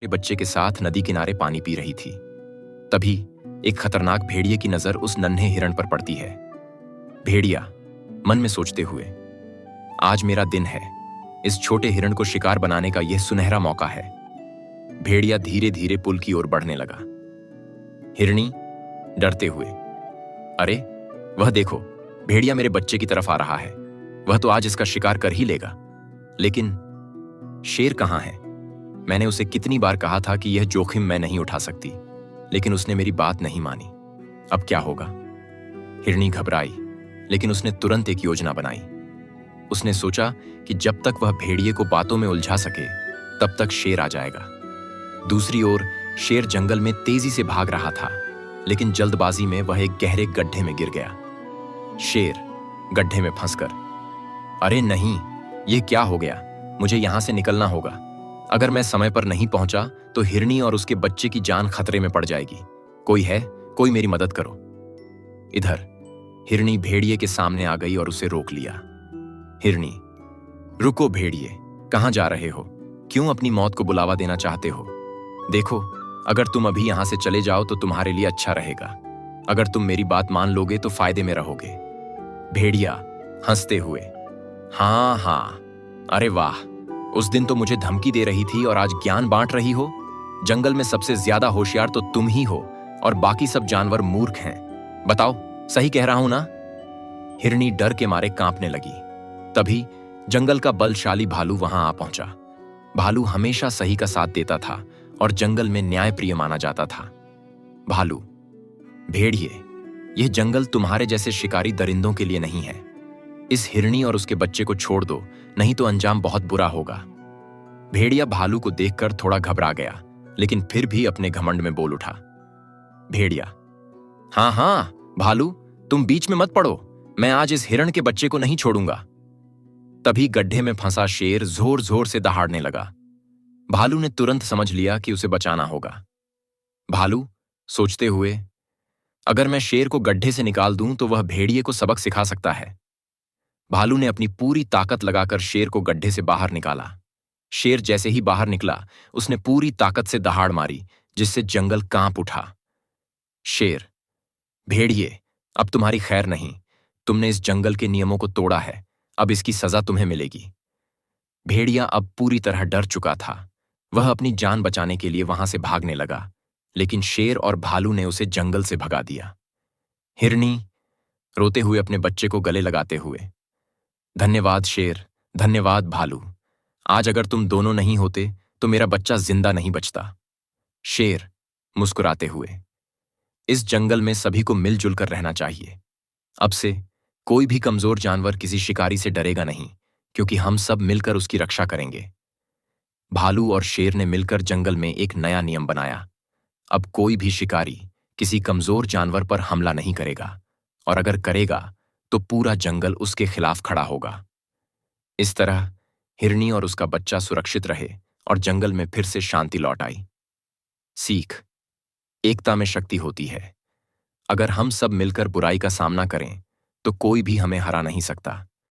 बच्चे के साथ नदी किनारे पानी पी रही थी। तभी एक खतरनाक भेड़िए की नजर उस नन्हे हिरण पर पड़ती है। भेड़िया मन में सोचते हुए, आज मेरा दिन है, इस छोटे हिरण को शिकार बनाने का यह सुनहरा मौका है। भेड़िया धीरे धीरे पुल की ओर बढ़ने लगा। हिरनी डरते हुए, अरे वह देखो, भेड़िया मेरे बच्चे की तरफ आ रहा है, वह तो आज इसका शिकार कर ही लेगा। लेकिन शेर कहाँ है? मैंने उसे कितनी बार कहा था कि यह जोखिम मैं नहीं उठा सकती, लेकिन उसने मेरी बात नहीं मानी। अब क्या होगा? हिरनी घबराई, लेकिन उसने तुरंत एक योजना बनाई। उसने सोचा कि जब तक वह भेड़िए को बातों में उलझा सके, तब तक शेर आ जाएगा। दूसरी ओर शेर जंगल में तेजी से भाग रहा था, लेकिन जल्दबाजी में वह एक गहरे गड्ढे में गिर गया। शेर गड्ढे में फंसकर, अरे नहीं, यह क्या हो गया? मुझे यहां से निकलना होगा। अगर मैं समय पर नहीं पहुंचा तो हिरनी और उसके बच्चे की जान खतरे में पड़ जाएगी। कोई है? कोई मेरी मदद करो। इधर हिरनी भेड़िए के सामने आ गई और उसे रोक लिया। हिरनी, रुको भेड़िए, कहां जा रहे हो? क्यों अपनी मौत को बुलावा देना चाहते हो? देखो, अगर तुम अभी यहां से चले जाओ तो तुम्हारे लिए अच्छा रहेगा। अगर तुम मेरी बात मान लोगे तो फायदे में रहोगे। भेड़िया हंसते हुए, हाँ हाँ, अरे वाह, उस दिन तो मुझे धमकी दे रही थी और आज ज्ञान बांट रही हो। जंगल में सबसे ज्यादा होशियार तो तुम ही हो और बाकी सब जानवर मूर्ख हैं। बताओ, सही कह रहा हूं ना? हिरनी डर के मारे कांपने लगी। तभी जंगल का बलशाली भालू वहां आ पहुंचा। भालू हमेशा सही का साथ देता था और जंगल में न्यायप्रिय माना जाता था। भालू, भेड़िए, यह जंगल तुम्हारे जैसे शिकारी दरिंदों के लिए नहीं है। इस हिरनी और उसके बच्चे को छोड़ दो, नहीं तो अंजाम बहुत बुरा होगा। भेड़िया भालू को देखकर थोड़ा घबरा गया, लेकिन फिर भी अपने घमंड में बोल उठा। भेड़िया, हाँ हाँ भालू, तुम बीच में मत पड़ो, मैं आज इस हिरण के बच्चे को नहीं छोड़ूंगा। तभी गड्ढे में फंसा शेर जोर जोर से दहाड़ने लगा। भालू ने तुरंत समझ लिया कि उसे बचाना होगा। भालू सोचते हुए, अगर मैं शेर को गड्ढे से निकाल दूं तो वह भेड़िए को सबक सिखा सकता है। भालू ने अपनी पूरी ताकत लगाकर शेर को गड्ढे से बाहर निकाला। शेर जैसे ही बाहर निकला, उसने पूरी ताकत से दहाड़ मारी, जिससे जंगल कांप उठा। शेर, भेड़िए, अब तुम्हारी खैर नहीं। तुमने इस जंगल के नियमों को तोड़ा है, अब इसकी सजा तुम्हें मिलेगी। भेड़िया अब पूरी तरह डर चुका था। वह अपनी जान बचाने के लिए वहां से भागने लगा, लेकिन शेर और भालू ने उसे जंगल से भगा दिया। हिरनी रोते हुए अपने बच्चे को गले लगाते हुए, धन्यवाद शेर, धन्यवाद भालू। आज अगर तुम दोनों नहीं होते तो मेरा बच्चा जिंदा नहीं बचता। शेर मुस्कुराते हुए, इस जंगल में सभी को मिलजुल कर रहना चाहिए। अब से कोई भी कमजोर जानवर किसी शिकारी से डरेगा नहीं, क्योंकि हम सब मिलकर उसकी रक्षा करेंगे। भालू और शेर ने मिलकर जंगल में एक नया नियम बनाया। अब कोई भी शिकारी किसी कमजोर जानवर पर हमला नहीं करेगा, और अगर करेगा तो पूरा जंगल उसके खिलाफ खड़ा होगा। इस तरह हिरनी और उसका बच्चा सुरक्षित रहे और जंगल में फिर से शांति लौट आई। सीख, एकता में शक्ति होती है। अगर हम सब मिलकर बुराई का सामना करें तो कोई भी हमें हरा नहीं सकता।